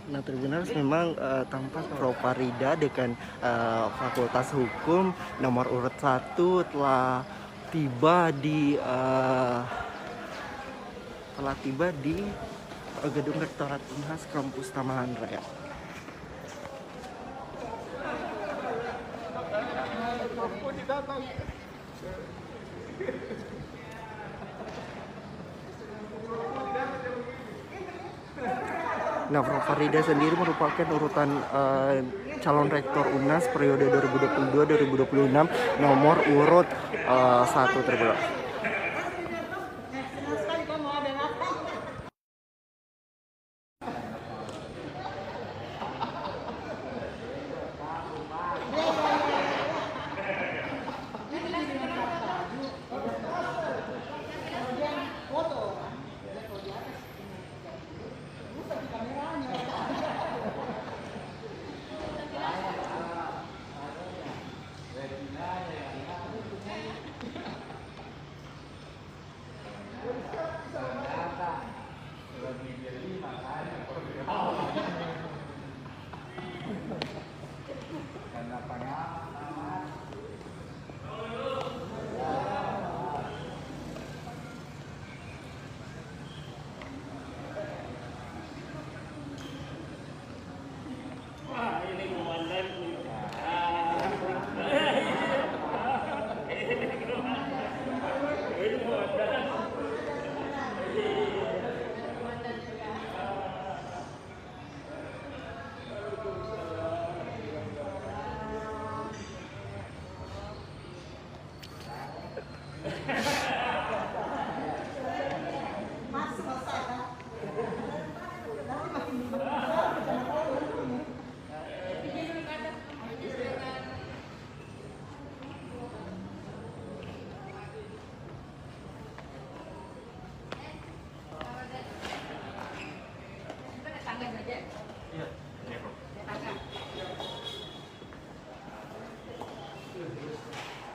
Nah, Tribuners memang tampak Prof. Farida dengan Fakultas Hukum nomor urut 1 telah tiba di gedung Rektorat Unhas kampus Tamalan Raya. Nah, Prof. Farida sendiri merupakan urutan calon rektor UNAS periode 2022-2026 nomor urut 1 Tribuners.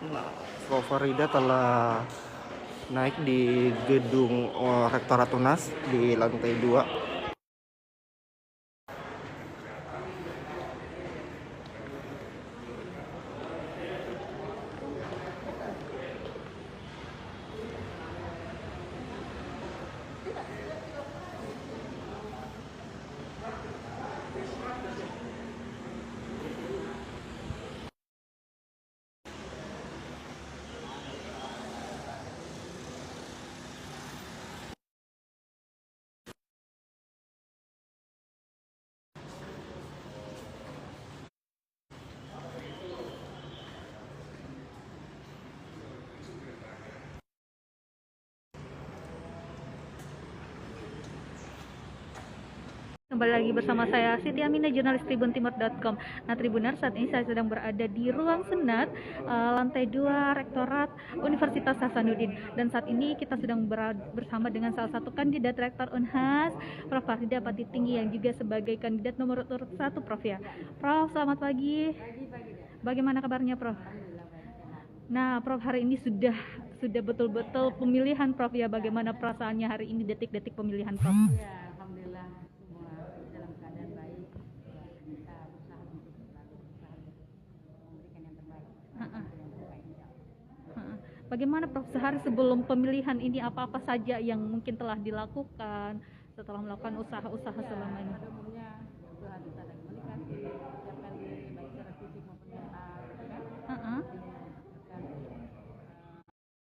Nah, Prof. Farida telah naik di gedung Rektorat UNAS di lantai 2. Kembali lagi bersama saya Siti Aminah, jurnalis tribuntimur.com. Nah, Tribuner, saat ini saya sedang berada di ruang senat lantai 2 Rektorat Universitas Hasanuddin, dan saat ini kita sedang bersama dengan salah satu kandidat rektor Unhas, Prof. Farida Pati Tinggi, yang juga sebagai kandidat nomor urut 1, Prof ya. Prof, selamat pagi. Bagaimana kabarnya, Prof? Nah, Prof, hari ini sudah betul-betul pemilihan, Prof ya. Bagaimana perasaannya hari ini, detik-detik pemilihan, Prof? Ya, alhamdulillah semua dalam keadaan baik. Ya, kita berusaha untuk selalu berusaha memberikan yang terbaik. Bagaimana, Prof, sehari sebelum pemilihan ini apa-apa saja yang mungkin telah dilakukan setelah melakukan usaha-usaha selama ini? Pada umumnya itu harus